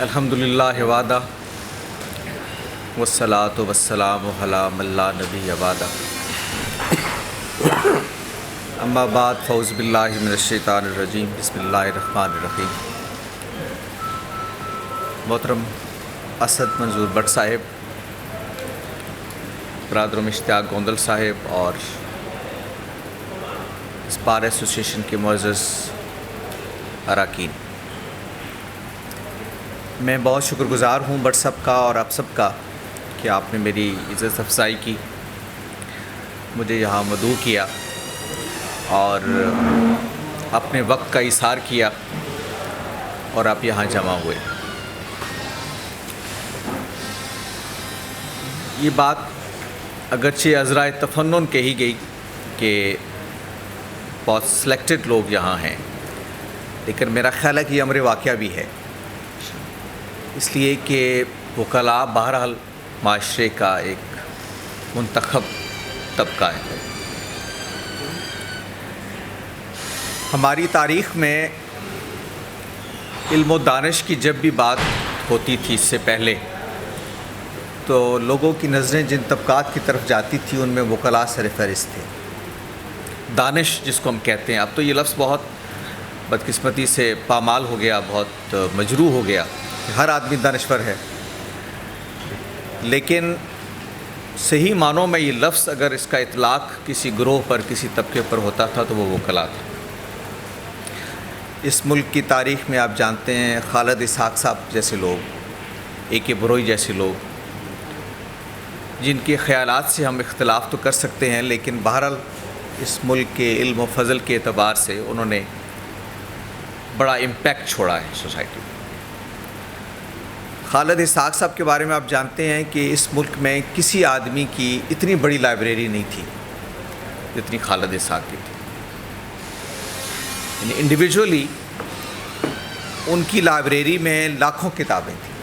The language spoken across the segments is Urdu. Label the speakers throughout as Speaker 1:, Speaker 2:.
Speaker 1: الحمدللہ وحدہ والصلاۃ والسلام علی من لا نبی بعدہ اما بعد فاعوذ باللہ من الشیطان الرجیم بسم اللہ الرحمن الرحیم۔ محترم اسد منظور بٹ صاحب، برادرم اشتیاق گوندل صاحب اور اس بار ایسوسیشن کے معزز اراکین، میں بہت شکر گزار ہوں بٹ صاحب کا اور آپ سب کا کہ آپ نے میری عزت افزائی کی، مجھے یہاں مدعو کیا اور اپنے وقت کا اظہار کیا اور آپ یہاں جمع ہوئے۔ یہ بات اگرچہ عذرائے تفنن کہی گئی کہ بہت سلیکٹڈ لوگ یہاں ہیں، لیکن میرا خیال ہے کہ یہ امر واقعہ بھی ہے، اس لیے کہ وکلاء بہرحال معاشرے کا ایک منتخب طبقہ ہے۔ ہماری تاریخ میں علم و دانش کی جب بھی بات ہوتی تھی اس سے پہلے، تو لوگوں کی نظریں جن طبقات کی طرف جاتی تھی ان میں وکلاء سر فہرست تھے۔ دانش جس کو ہم کہتے ہیں، اب تو یہ لفظ بہت بدقسمتی سے پامال ہو گیا، بہت مجروح ہو گیا، ہر آدمی دانشور ہے، لیکن صحیح معنوں میں یہ لفظ اگر اس کا اطلاق کسی گروہ پر، کسی طبقے پر ہوتا تھا تو وہ وکلاء تھا۔ اس ملک کی تاریخ میں آپ جانتے ہیں خالد اسحاق صاحب جیسے لوگ، اے کے بروئی جیسے لوگ، جن کے خیالات سے ہم اختلاف تو کر سکتے ہیں، لیکن بہرحال اس ملک کے علم و فضل کے اعتبار سے انہوں نے بڑا امپیکٹ چھوڑا ہے سوسائٹی میں۔ خالد اسحاق صاحب کے بارے میں آپ جانتے ہیں کہ اس ملک میں کسی آدمی کی اتنی بڑی لائبریری نہیں تھی جتنی خالد اسحاق کی تھی، یعنی انڈیویجولی ان کی لائبریری میں لاکھوں کتابیں تھیں،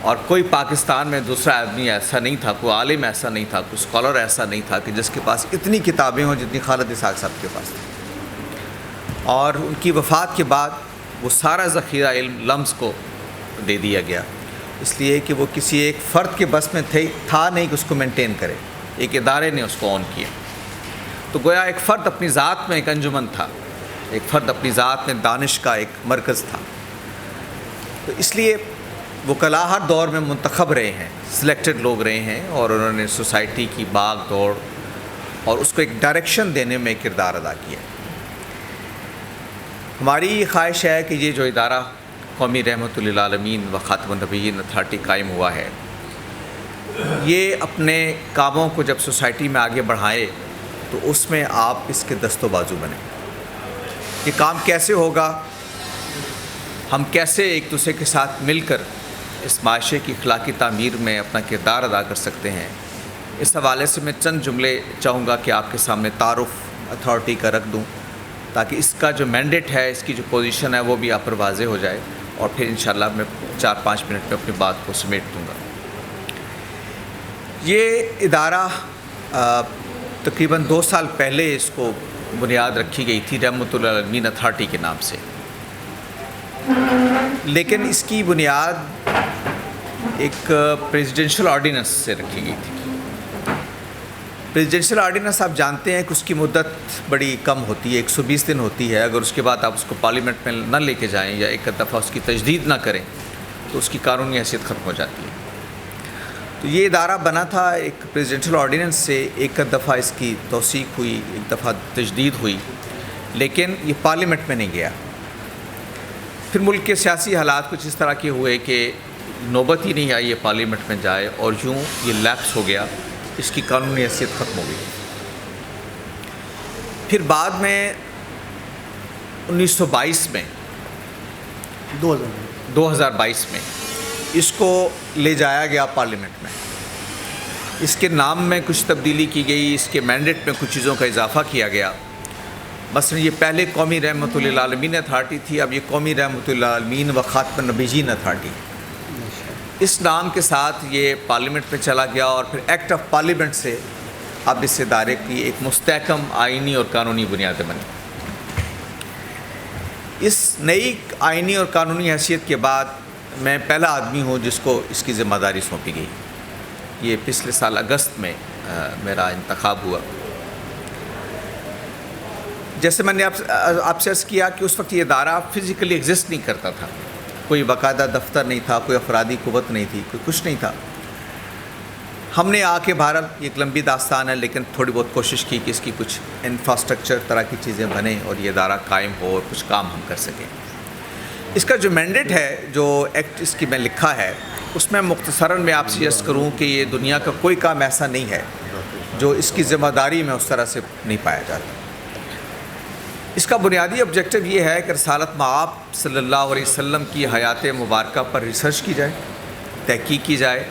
Speaker 1: اور کوئی پاکستان میں دوسرا آدمی ایسا نہیں تھا، کوئی عالم ایسا نہیں تھا، کوئی اسکالر ایسا نہیں تھا کہ جس کے پاس اتنی کتابیں ہوں جتنی خالد اسحاق صاحب کے پاس تھی۔ اور ان کی وفات کے بعد وہ سارا ذخیرہ علم لمس کو دے دیا گیا، اس لیے کہ وہ کسی ایک فرد کے بس میں تھا نہیں کہ اس کو مینٹین کرے، ایک ادارے نے اس کو آن کیا۔ تو گویا ایک فرد اپنی ذات میں ایک انجمن تھا، ایک فرد اپنی ذات میں دانش کا ایک مرکز تھا۔ تو اس لیے وکلاء ہر دور میں منتخب رہے ہیں، سلیکٹڈ لوگ رہے ہیں، اور انہوں نے سوسائٹی کی باغ دوڑ اور اس کو ایک ڈائریکشن دینے میں کردار ادا کیا۔ ہماری یہ خواہش ہے کہ یہ جو ادارہ قومی رحمت للعالمین و خاتم النبیین اتھارٹی قائم ہوا ہے، یہ اپنے کاموں کو جب سوسائٹی میں آگے بڑھائے تو اس میں آپ اس کے دست و بازو بنیں۔ یہ کام کیسے ہوگا، ہم کیسے ایک دوسرے کے ساتھ مل کر اس معاشرے کی اخلاقی تعمیر میں اپنا کردار ادا کر سکتے ہیں، اس حوالے سے میں چند جملے چاہوں گا کہ آپ کے سامنے تعارف اتھارٹی کا رکھ دوں، تاکہ اس کا جو مینڈیٹ ہے، اس کی جو پوزیشن ہے وہ بھی آپ پر واضح ہو جائے، اور پھر انشاءاللہ میں 4-5 منٹ میں اپنی بات کو سمیٹ دوں گا۔ یہ ادارہ تقریباً 2 سال پہلے اس کو بنیاد رکھی گئی تھی رحمت للعالمین اتھارٹی کے نام سے، لیکن اس کی بنیاد ایک پریزیڈنشل آرڈیننس سے رکھی گئی تھی۔ پریزیڈنشل آرڈیننس آپ جانتے ہیں کہ اس کی مدت بڑی کم ہوتی ہے، 120 دن ہوتی ہے۔ اگر اس کے بعد آپ اس کو پارلیمنٹ میں نہ لے کے جائیں یا ایک دفعہ اس کی تجدید نہ کریں تو اس کی قانونی حیثیت ختم ہو جاتی ہے۔ تو یہ ادارہ بنا تھا ایک پریزیڈنشل آرڈیننس سے، ایک دفعہ اس کی توثیق ہوئی، ایک دفعہ تجدید ہوئی، لیکن یہ پارلیمنٹ میں نہیں گیا۔ پھر ملک کے سیاسی حالات کچھ اس طرح کے ہوئے کہ نوبت ہی نہیں آئی یہ پارلیمنٹ میں جائے، اور یوں یہ لیپس ہو گیا، اس کی قانونی حیثیت ختم ہو گئی۔ پھر بعد میں 1922 میں 2022 میں اس کو لے جایا گیا پارلیمنٹ میں، اس کے نام میں کچھ تبدیلی کی گئی، اس کے مینڈیٹ میں کچھ چیزوں کا اضافہ کیا گیا۔ مثلا یہ پہلے قومی رحمت للعالمین اتھارٹی تھی، اب یہ قومی رحمت للعالمین و خاتم النبیین اتھارٹی، اس نام کے ساتھ یہ پارلیمنٹ میں چلا گیا، اور پھر ایکٹ آف پارلیمنٹ سے اب اس ادارے کی ایک مستحکم آئینی اور قانونی بنیادیں بنی۔ اس نئی آئینی اور قانونی حیثیت کے بعد میں پہلا آدمی ہوں جس کو اس کی ذمہ داری سونپی گئی. یہ پچھلے سال اگست میں میرا انتخاب ہوا. جیسے میں نے آپ سے عرض کیا کہ اس وقت یہ ادارہ فزیکلی ایگزسٹ نہیں کرتا تھا. کوئی باقاعدہ دفتر نہیں تھا, کوئی افرادی قوت نہیں تھی, کوئی کچھ نہیں تھا. ہم نے آ کے بہرحال ایک لمبی داستان ہے, لیکن تھوڑی بہت کوشش کی کہ اس کی کچھ انفراسٹرکچر طرح کی چیزیں بنیں اور یہ ادارہ قائم ہو اور کچھ کام ہم کر سکیں. اس کا جو مینڈیٹ ہے, جو ایکٹ اس کی میں لکھا ہے, اس میں مختصراً میں آپ سے عرض کروں کہ یہ دنیا کا کوئی کام ایسا نہیں ہے جو اس کی ذمہ داری میں اس طرح سے نہیں پایا جاتا. اس کا بنیادی آبجیکٹو یہ ہے کہ رسالت مآب صلی اللہ علیہ وسلم کی حیات مبارکہ پر ریسرچ کی جائے, تحقیق کی جائے,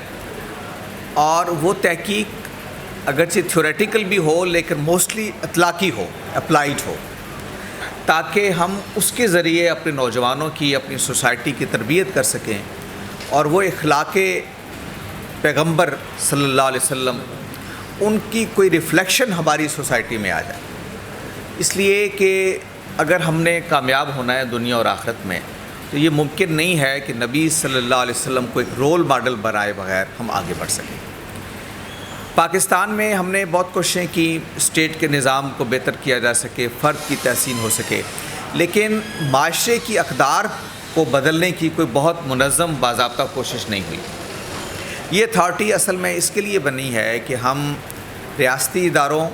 Speaker 1: اور وہ تحقیق اگرچہ تھیوریٹیکل بھی ہو لیکن موسٹلی اطلاقی ہو, اپلائیڈ ہو, تاکہ ہم اس کے ذریعے اپنے نوجوانوں کی, اپنی سوسائٹی کی تربیت کر سکیں اور وہ اخلاق پیغمبر صلی اللہ علیہ وسلم ان کی کوئی ریفلیکشن ہماری سوسائٹی میں آ جائے. اس لیے کہ اگر ہم نے کامیاب ہونا ہے دنیا اور آخرت میں تو یہ ممکن نہیں ہے کہ نبی صلی اللہ علیہ وسلم کو ایک رول ماڈل بنائے بغیر ہم آگے بڑھ سکیں. پاکستان میں ہم نے بہت کوششیں کی اسٹیٹ کے نظام کو بہتر کیا جا سکے, فرد کی تحسین ہو سکے, لیکن معاشرے کی اقدار کو بدلنے کی کوئی بہت منظم باضابطہ کوشش نہیں ہوئی. یہ اتھارٹی اصل میں اس کے لیے بنی ہے کہ ہم ریاستی اداروں,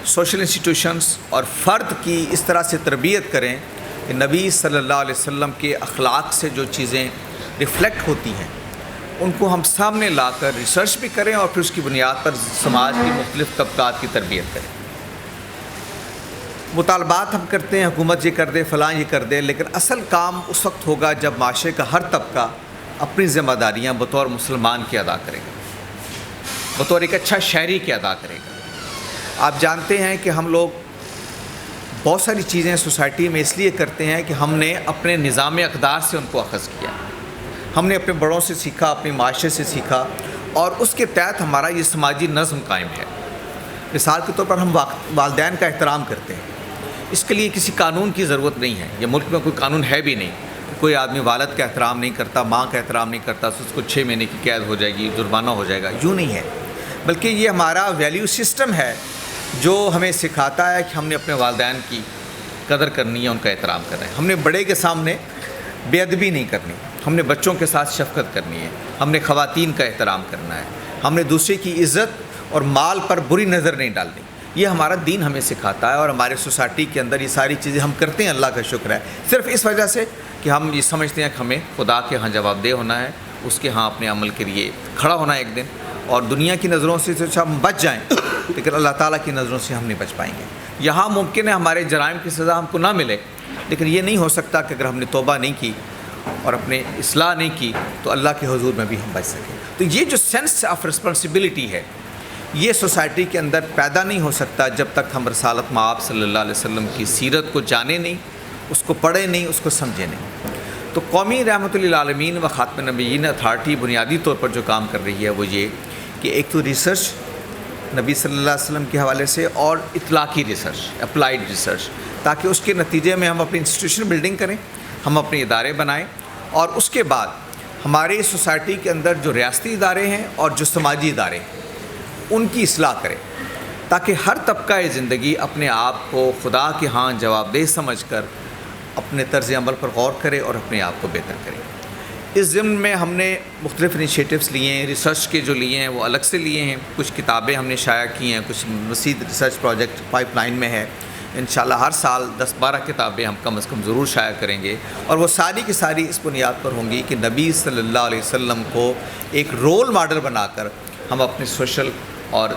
Speaker 1: سوشل انسٹیٹیوشنز اور فرد کی اس طرح سے تربیت کریں کہ نبی صلی اللہ علیہ وسلم کے اخلاق سے جو چیزیں ریفلیکٹ ہوتی ہیں ان کو ہم سامنے لا کر ریسرچ بھی کریں اور پھر اس کی بنیاد پر سماج کی مختلف طبقات کی تربیت کریں. مطالبات ہم کرتے ہیں, حکومت یہ کر دے, فلاں یہ کر دے, لیکن اصل کام اس وقت ہوگا جب معاشرے کا ہر طبقہ اپنی ذمہ داریاں بطور مسلمان کی ادا کرے گا, بطور ایک اچھا شہری کی ادا کرے گا. آپ جانتے ہیں کہ ہم لوگ بہت ساری چیزیں سوسائٹی میں اس لیے کرتے ہیں کہ ہم نے اپنے نظام اقدار سے ان کو اخذ کیا, ہم نے اپنے بڑوں سے سیکھا, اپنے معاشرے سے سیکھا, اور اس کے تحت ہمارا یہ سماجی نظم قائم ہے. مثال کے طور پر ہم والدین کا احترام کرتے ہیں, اس کے لیے کسی قانون کی ضرورت نہیں ہے. یہ ملک میں کوئی قانون ہے بھی نہیں. کوئی آدمی والد کا احترام نہیں کرتا, ماں کا احترام نہیں کرتا تو اس کو 6 مہینے کی قید ہو جائے گی, جرمانہ ہو جائے گا. یوں نہیں ہے, بلکہ یہ ہمارا ویلیو سسٹم ہے جو ہمیں سکھاتا ہے کہ ہم نے اپنے والدین کی قدر کرنی ہے, ان کا احترام کرنا ہے. ہم نے بڑے کے سامنے بے ادبی نہیں کرنی, ہم نے بچوں کے ساتھ شفقت کرنی ہے, ہم نے خواتین کا احترام کرنا ہے, ہم نے دوسرے کی عزت اور مال پر بری نظر نہیں ڈالنی. یہ ہمارا دین ہمیں سکھاتا ہے, اور ہمارے سوسائٹی کے اندر یہ ساری چیزیں ہم کرتے ہیں, اللہ کا شکر ہے, صرف اس وجہ سے کہ ہم یہ سمجھتے ہیں کہ ہمیں خدا کے ہاں جواب دہ ہونا ہے, اس کے ہاں اپنے عمل کے لیے کھڑا ہونا ہے ایک دن. اور دنیا کی نظروں سے ہم بچ جائیں لیکن اللہ تعالیٰ کی نظروں سے ہم نہیں بچ پائیں گے. یہاں ممکن ہے ہمارے جرائم کی سزا ہم کو نہ ملے, لیکن یہ نہیں ہو سکتا کہ اگر ہم نے توبہ نہیں کی اور اپنے اصلاح نہیں کی تو اللہ کے حضور میں بھی ہم بچ سکیں. تو یہ جو سینس آف رسپانسبلٹی ہے یہ سوسائٹی کے اندر پیدا نہیں ہو سکتا جب تک ہم رسالت مآب صلی اللہ علیہ وسلم کی سیرت کو جانیں نہیں, اس کو پڑھیں نہیں, اس کو سمجھیں نہیں. تو قومی رحمۃ للعالمین و خاتم النبیین اتھارٹی بنیادی طور پر جو کام کر رہی ہے وہ یہ کہ ایک تو ریسرچ نبی صلی اللہ علیہ وسلم کے حوالے سے, اور اطلاقی ریسرچ, اپلائیڈ ریسرچ, تاکہ اس کے نتیجے میں ہم اپنی انسٹیٹیوشن بلڈنگ کریں, ہم اپنے ادارے بنائیں, اور اس کے بعد ہماری سوسائٹی کے اندر جو ریاستی ادارے ہیں اور جو سماجی ادارے ہیں ان کی اصلاح کریں, تاکہ ہر طبقہ زندگی اپنے آپ کو خدا کے ہاں جواب دہ سمجھ کر اپنے طرز عمل پر غور کرے اور اپنے آپ کو بہتر کرے. اس ضمن میں ہم نے مختلف انیشیٹوز لیے ہیں, ریسرچ کے جو لیے ہیں وہ الگ سے لیے ہیں, کچھ کتابیں ہم نے شائع کی ہیں, کچھ مزید ریسرچ پروجیکٹ پائپ لائن میں ہے. انشاءاللہ ہر سال 10-12 کتابیں ہم کم از کم ضرور شائع کریں گے, اور وہ ساری کی ساری اس بنیاد پر ہوں گی کہ نبی صلی اللہ علیہ وسلم کو ایک رول ماڈل بنا کر ہم اپنے سوشل اور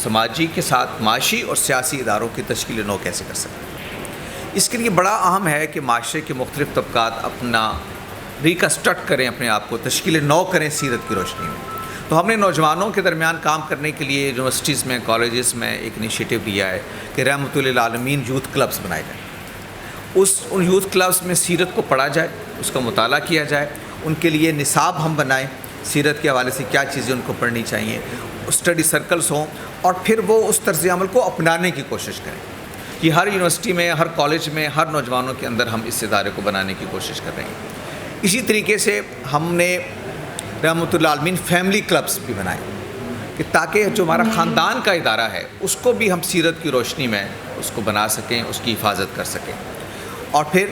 Speaker 1: سماجی کے ساتھ معاشی اور سیاسی اداروں کی تشکیل نو کیسے کر سکتے ہیں. اس کے لیے بڑا اہم ہے کہ معاشرے کے مختلف طبقات اپنا ریکنسٹرکٹ کریں, اپنے آپ کو تشکیل نو کریں سیرت کی روشنی میں. تو ہم نے نوجوانوں کے درمیان کام کرنے کے لیے یونیورسٹیز میں, کالجز میں ایک انیشیٹو لیا ہے کہ رحمۃ للعالمین یوتھ کلبس بنائے جائیں. ان یوتھ کلبس میں سیرت کو پڑھا جائے, اس کا مطالعہ کیا جائے, ان کے لیے نصاب ہم بنائیں, سیرت کے حوالے سے کیا چیزیں ان کو پڑھنی چاہیے, اسٹڈی سرکلز ہوں, اور پھر وہ اس طرز عمل کو اپنانے کی کوشش کریں. کہ ہر یونیورسٹی میں، ہر کالج میں، ہر نوجوانوں کے اندر ہم اس ادارے کو بنانے کی کوشش کر رہے ہیں۔ اسی طریقے سے ہم نے رحمۃ اللہ عالمین فیملی کلبس بھی بنائے کہ تاکہ جو ہمارا خاندان کا ادارہ ہے اس کو بھی ہم سیرت کی روشنی میں اس کو بنا سکیں، اس کی حفاظت کر سکیں۔ اور پھر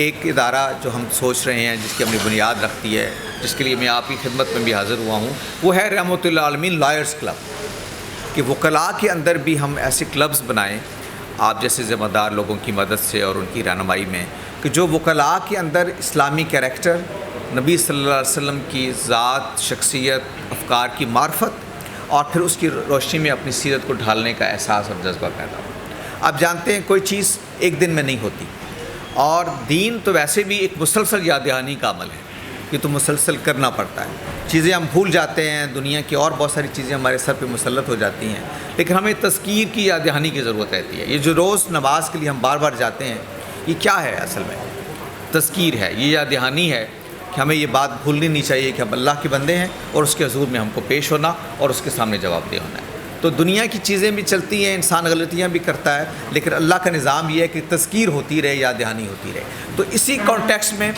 Speaker 1: ایک ادارہ جو ہم سوچ رہے ہیں جس کی ہم نے بنیاد رکھتی ہے، جس کے لیے میں آپ کی خدمت میں بھی حاضر ہوا ہوں، وہ ہے رحمۃ اللہ عالمین لائرز کلب، کہ وکلاء کے اندر بھی ہم ایسے کلبز بنائیں آپ جیسے ذمہ دار لوگوں کی مدد سے اور ان کی رہنمائی میں، کہ جو وکلاء کے اندر اسلامی کریکٹر، نبی صلی اللہ علیہ وسلم کی ذات، شخصیت، افکار کی معرفت اور پھر اس کی روشنی میں اپنی سیرت کو ڈھالنے کا احساس اور جذبہ پیدا ہو۔ آپ جانتے ہیں کوئی چیز ایک دن میں نہیں ہوتی، اور دین تو ویسے بھی ایک مسلسل یاد دہانی کا عمل ہے، یہ تو مسلسل کرنا پڑتا ہے۔ چیزیں ہم بھول جاتے ہیں، دنیا کی اور بہت ساری چیزیں ہمارے سر پہ مسلط ہو جاتی ہیں، لیکن ہمیں تذکیر کی یاد دہانی کی ضرورت رہتی ہے۔ یہ جو روز نماز کے لیے ہم بار بار جاتے ہیں، یہ کیا ہے؟ اصل میں تذکیر ہے، یہ یاد دہانی ہے کہ ہمیں یہ بات بھولنی نہیں چاہیے کہ ہم اللہ کے بندے ہیں اور اس کے حضور میں ہم کو پیش ہونا اور اس کے سامنے جواب دہ ہونا ہے۔ تو دنیا کی چیزیں بھی چلتی ہیں، انسان غلطیاں بھی کرتا ہے، لیکن اللہ کا نظام یہ ہے کہ تذکیر ہوتی رہے، یاد دہانی ہوتی رہے۔ تو اسی کانٹیکسٹ میں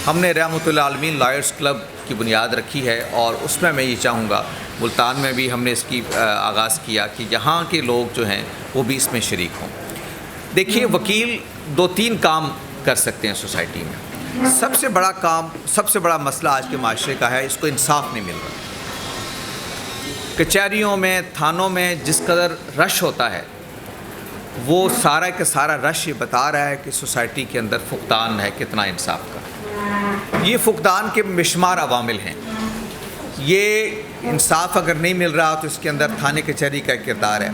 Speaker 1: ہم نے رحمۃ اللہ عالمین لائرز کلب کی بنیاد رکھی ہے، اور اس میں یہ چاہوں گا، ملتان میں بھی ہم نے اس کی آغاز کیا کہ یہاں کے لوگ جو ہیں وہ بھی اس میں شریک ہوں۔ دیکھیے، وکیل 2-3 کام کر سکتے ہیں سوسائٹی میں۔ سب سے بڑا کام، سب سے بڑا مسئلہ آج کے معاشرے کا ہے، اس کو انصاف نہیں مل رہا۔ کچہریوں میں، تھانوں میں جس قدر رش ہوتا ہے، وہ سارا کا سارا رش یہ بتا رہا ہے کہ سوسائٹی کے اندر فقدان ہے کتنا انصاف کا۔ یہ فقدان کے بشمار عوامل ہیں۔ یہ انصاف اگر نہیں مل رہا تو اس کے اندر تھانے کچہری کا ایک کردار ہے،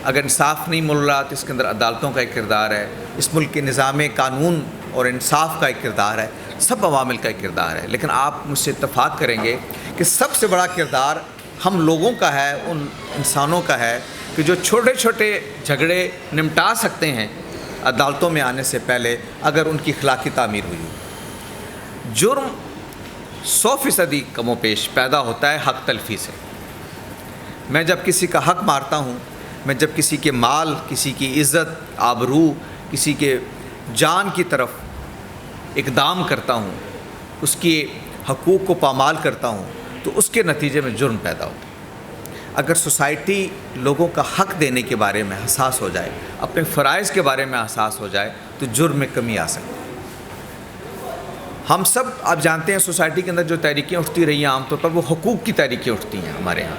Speaker 1: اگر انصاف نہیں مل رہا تو اس کے اندر عدالتوں کا ایک کردار ہے، اس ملک کے نظام قانون اور انصاف کا ایک کردار ہے، سب عوامل کا ایک کردار ہے۔ لیکن آپ مجھ سے اتفاق کریں گے کہ سب سے بڑا کردار ہم لوگوں کا ہے، ان انسانوں کا ہے کہ جو چھوٹے چھوٹے جھگڑے نمٹا سکتے ہیں عدالتوں میں آنے سے پہلے، اگر ان کی اخلاقی تعمیر ہوئی ہو۔ جرم 100% کم و بیش پیدا ہوتا ہے حق تلفی سے۔ میں جب کسی کا حق مارتا ہوں، میں جب کسی کے مال، کسی کی عزت، آبرو، کسی کے جان کی طرف اقدام کرتا ہوں، اس کے حقوق کو پامال کرتا ہوں، تو اس کے نتیجے میں جرم پیدا ہوتا ہے۔ اگر سوسائٹی لوگوں کا حق دینے کے بارے میں حساس ہو جائے، اپنے فرائض کے بارے میں حساس ہو جائے، تو جرم میں کمی آ سکتی ہے۔ ہم سب، آپ جانتے ہیں، سوسائٹی کے اندر جو تحریکیں اٹھتی رہی ہیں عام طور پر وہ حقوق کی تحریکیں اٹھتی ہیں ہمارے ہاں۔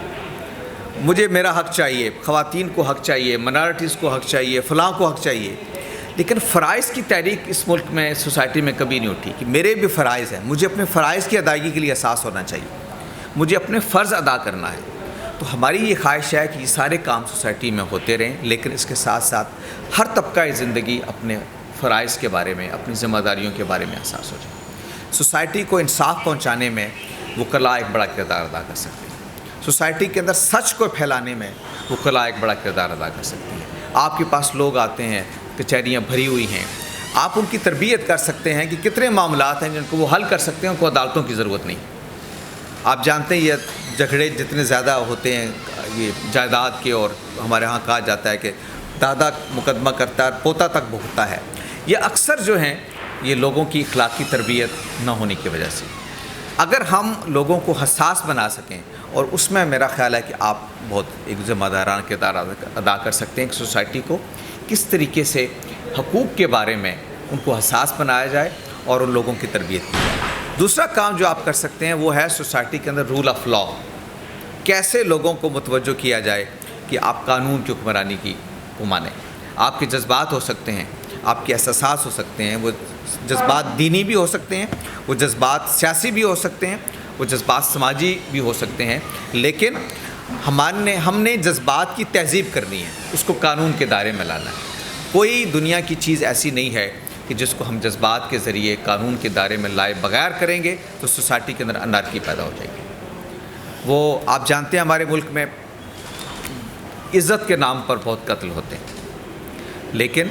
Speaker 1: مجھے میرا حق چاہیے، خواتین کو حق چاہیے، منارٹیز کو حق چاہیے، فلاں کو حق چاہیے، لیکن فرائض کی تحریک اس ملک میں، سوسائٹی میں کبھی نہیں اٹھی کہ میرے بھی فرائض ہیں، مجھے اپنے فرائض کی ادائیگی کے لیے احساس ہونا چاہیے، مجھے اپنے فرض ادا کرنا ہے۔ تو ہماری یہ خواہش ہے کہ یہ سارے کام سوسائٹی میں ہوتے رہیں، لیکن اس کے ساتھ ساتھ ہر طبقہ زندگی اپنے فرائض کے بارے میں، اپنی ذمہ داریوں کے بارے میں احساس ہو جائے۔ سوسائٹی کو انصاف پہنچانے میں وکلاء ایک بڑا کردار ادا کر سکتے ہیں۔ سوسائٹی کے اندر سچ کو پھیلانے میں وکلاء ایک بڑا کردار ادا کر سکتے ہیں۔ آپ کے پاس لوگ آتے ہیں، کچہریاں بھری ہوئی ہیں، آپ ان کی تربیت کر سکتے ہیں کہ کتنے معاملات ہیں جن کو وہ حل کر سکتے ہیں، ان کو عدالتوں کی ضرورت نہیں۔ آپ جانتے ہیں یہ جھگڑے جتنے زیادہ ہوتے ہیں یہ جائیداد کے، اور ہمارے ہاں کہا جاتا ہے کہ دادا مقدمہ کرتا ہے پوتا تک بھگتتا ہے، یہ اکثر جو ہیں یہ لوگوں کی اخلاقی تربیت نہ ہونے کی وجہ سے۔ اگر ہم لوگوں کو حساس بنا سکیں، اور اس میں میرا خیال ہے کہ آپ بہت ایک ذمہ دارانہ کردار ادا کر سکتے ہیں کہ سوسائٹی کو کس طریقے سے حقوق کے بارے میں ان کو حساس بنایا جائے اور ان لوگوں کی تربیت کی جائے۔ دوسرا کام جو آپ کر سکتے ہیں وہ ہے سوسائٹی کے اندر رول آف لاء، کیسے لوگوں کو متوجہ کیا جائے کہ آپ قانون کی حکمرانی کو مانیں۔ آپ کے جذبات ہو سکتے ہیں، آپ کے احساسات ہو سکتے ہیں، وہ جذبات دینی بھی ہو سکتے ہیں، وہ جذبات سیاسی بھی ہو سکتے ہیں، وہ جذبات سماجی بھی ہو سکتے ہیں، لیکن ہم نے جذبات کی تہذیب کرنی ہے، اس کو قانون کے دائرے میں لانا ہے۔ کوئی دنیا کی چیز ایسی نہیں ہے کہ جس کو ہم جذبات کے ذریعے قانون کے دائرے میں لائے بغیر کریں گے تو سوسائٹی کے اندر انارکی پیدا ہو جائے گی۔ وہ آپ جانتے ہیں ہمارے ملک میں عزت کے نام پر بہت قتل ہوتے ہیں، لیکن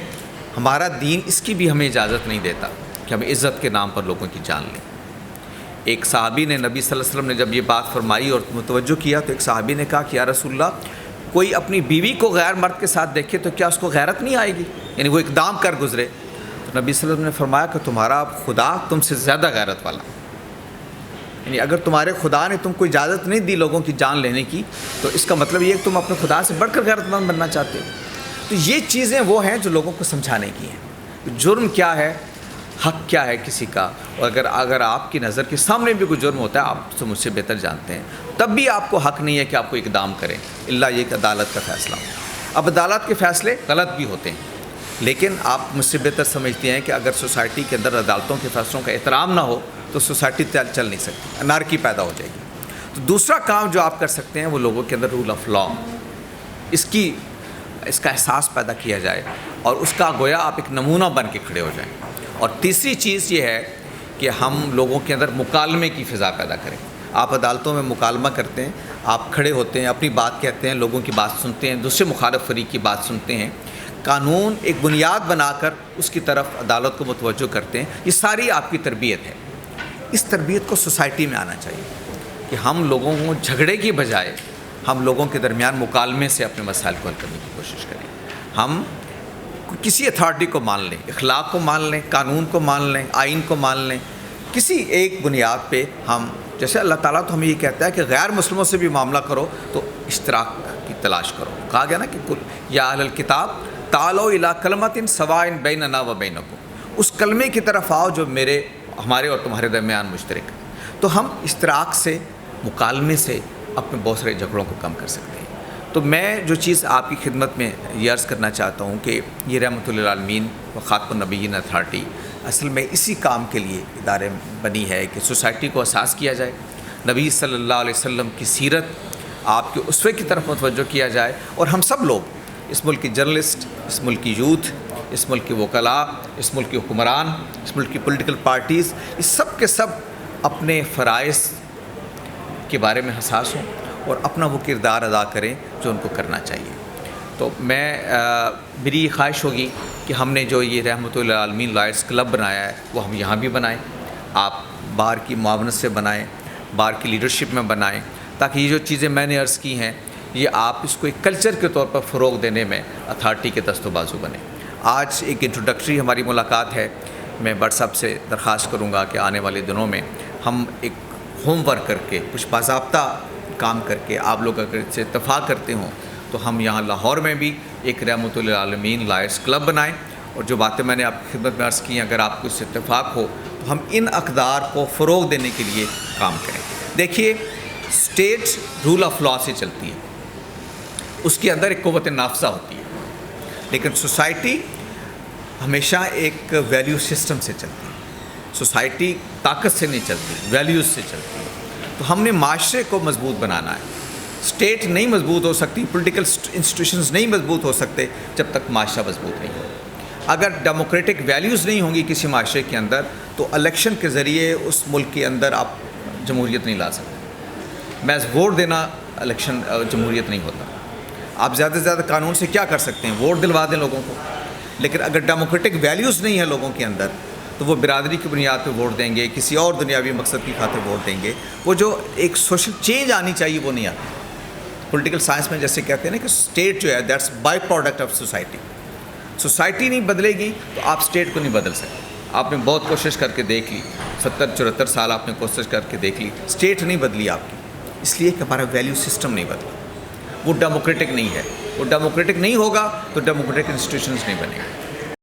Speaker 1: ہمارا دین اس کی بھی ہمیں اجازت نہیں دیتا کہ ہم عزت کے نام پر لوگوں کی جان لیں۔ ایک صحابی نے، نبی صلی اللہ علیہ وسلم نے جب یہ بات فرمائی اور متوجہ کیا تو ایک صحابی نے کہا کہ یا رسول اللہ، کوئی اپنی بیوی کو غیر مرد کے ساتھ دیکھے تو کیا اس کو غیرت نہیں آئے گی؟ یعنی وہ اقدام کر گزرے، تو نبی صلی اللہ علیہ وسلم نے فرمایا کہ تمہارا خدا تم سے زیادہ غیرت والا، یعنی اگر تمہارے خدا نے تم کو اجازت نہیں دی لوگوں کی جان لینے کی، تو اس کا مطلب یہ ہے کہ تم اپنے خدا سے بڑھ کر غیرت مند بننا چاہتے ہو۔ تو یہ چیزیں وہ ہیں جو لوگوں کو سمجھانے کی ہیں، جرم کیا ہے، حق کیا ہے کسی کا، اور اگر آپ کی نظر کے سامنے بھی کوئی جرم ہوتا ہے، آپ تو مجھ سے بہتر جانتے ہیں، تب بھی آپ کو حق نہیں ہے کہ آپ کو اقدام کریں، الا یہ کہ عدالت کا فیصلہ ہو۔ اب عدالت کے فیصلے غلط بھی ہوتے ہیں، لیکن آپ مجھ سے بہتر سمجھتے ہیں کہ اگر سوسائٹی کے اندر عدالتوں کے فیصلوں کا احترام نہ ہو تو سوسائٹی چل نہیں سکتی، انارکی پیدا ہو جائے گی۔ تو دوسرا کام جو آپ کر سکتے ہیں وہ لوگوں کے اندر رول آف لا، اس کا احساس پیدا کیا جائے، اور اس کا گویا آپ ایک نمونہ بن کے کھڑے ہو جائیں۔ اور تیسری چیز یہ ہے کہ ہم لوگوں کے اندر مکالمے کی فضا پیدا کریں۔ آپ عدالتوں میں مکالمہ کرتے ہیں، آپ کھڑے ہوتے ہیں، اپنی بات کہتے ہیں، لوگوں کی بات سنتے ہیں، دوسرے مخالف فریق کی بات سنتے ہیں، قانون ایک بنیاد بنا کر اس کی طرف عدالت کو متوجہ کرتے ہیں۔ یہ ساری آپ کی تربیت ہے۔ اس تربیت کو سوسائٹی میں آنا چاہیے کہ ہم لوگوں کو جھگڑے کی بجائے ہم لوگوں کے درمیان مکالمے سے اپنے مسائل کو حل کرنے کی کوشش کریں۔ ہم کسی اتھارٹی کو مان لیں، اخلاق کو مان لیں، قانون کو مان لیں، آئین کو مان لیں، کسی ایک بنیاد پہ ہم، جیسے اللہ تعالیٰ تو ہمیں یہ کہتا ہے کہ غیر مسلموں سے بھی معاملہ کرو تو اشتراک کی تلاش کرو۔ کہا گیا نا کہ کل یا اہل الکتاب تعالوا الی کلمۃ سواء بیننا و بینکم، اس کلمے کی طرف آؤ جو ہمارے اور تمہارے درمیان مشترک ہے۔ تو ہم اشتراک سے، مکالمے سے اپنے بہت سارے جھگڑوں کو کم کر سکتے ہیں۔ تو میں جو چیز آپ کی خدمت میں یہ عرض کرنا چاہتا ہوں کہ یہ رحمۃ للعالمین و خاتم النبیین اتھارٹی اصل میں اسی کام کے لیے ادارے بنی ہے کہ سوسائٹی کو احساس کیا جائے، نبی صلی اللہ علیہ وسلم کی سیرت، آپ کے اسوے کی طرف متوجہ کیا جائے، اور ہم سب لوگ، اس ملک کی جرنلسٹ، اس ملک کی یوتھ، اس ملک کے وکلاء، اس ملک کے حکمران، اس ملک کی پولیٹیکل پارٹیز، یہ سب کے سب اپنے فرائض کے بارے میں حساس ہوں اور اپنا وہ کردار ادا کریں جو ان کو کرنا چاہیے۔ تو میری یہ خواہش ہوگی کہ ہم نے جو یہ رحمۃ للعالمین لائرس کلب بنایا ہے وہ ہم یہاں بھی بنائیں، آپ بار کی معاونت سے بنائیں، بار کی لیڈرشپ میں بنائیں، تاکہ یہ جو چیزیں میں نے عرض کی ہیں یہ آپ اس کو ایک کلچر کے طور پر فروغ دینے میں اتھارٹی کے دست و بازو بنیں۔ آج ایک انٹروڈکٹری ہماری ملاقات ہے، میں بٹ صاحب سے درخواست کروں گا کہ آنے والے دنوں میں ہم ایک ہوم ورک کر کے، کچھ باضابطہ کام کر کے، آپ لوگ اگر اس سے اتفاق کرتے ہوں تو ہم یہاں لاہور میں بھی ایک رحمۃ للعالمین لائرس کلب بنائیں، اور جو باتیں میں نے آپ کی خدمت میں عرض کی ہیں اگر آپ کو اس سے اتفاق ہو تو ہم ان اقدار کو فروغ دینے کے لیے کام کریں۔ دیکھیے، اسٹیٹ رول آف لا سے چلتی ہے، اس کے اندر ایک قوت نافذہ ہوتی ہے، لیکن سوسائٹی ہمیشہ ایک ویلیو سسٹم سے چلتی ہے۔ سوسائٹی طاقت سے نہیں چلتی، ویلیوز سے چلتی ہے۔ تو ہم نے معاشرے کو مضبوط بنانا ہے۔ اسٹیٹ نہیں مضبوط ہو سکتی، پولیٹیکل انسٹیٹیوشنز نہیں مضبوط ہو سکتے جب تک معاشرہ مضبوط نہیں ہو۔ اگر ڈیموکریٹک ویلیوز نہیں ہوں گی کسی معاشرے کے اندر تو الیکشن کے ذریعے اس ملک کے اندر آپ جمہوریت نہیں لا سکتے۔ محض ووٹ دینا الیکشن جمہوریت نہیں ہوتا۔ آپ زیادہ سے زیادہ قانون سے کیا کر سکتے ہیں؟ ووٹ دلوا دیں لوگوں کو، لیکن اگر ڈیموکریٹک ویلیوز نہیں ہیں لوگوں کے اندر تو وہ برادری کی بنیاد پہ ووٹ دیں گے، کسی اور دنیاوی مقصد کی خاطر ووٹ دیں گے۔ وہ جو ایک سوشل چینج آنی چاہیے وہ نہیں آتی۔ پولیٹیکل سائنس میں جیسے کہتے ہیں نا کہ اسٹیٹ جو ہے that's by product of society. Society نہیں بدلے گی تو آپ اسٹیٹ کو نہیں بدل سکتے۔ آپ نے بہت کوشش کر کے دیکھ لی، 70-74 سال آپ نے کوشش کر کے دیکھ لی، اسٹیٹ نہیں بدلی آپ کی، اس لیے کہ ہمارا ویلیو سسٹم نہیں بدلا، وہ ڈیموکریٹک نہیں ہے۔ وہ ڈیموکریٹک نہیں ہوگا تو ڈیموکریٹک انسٹیٹیوشنز نہیں بنے گا۔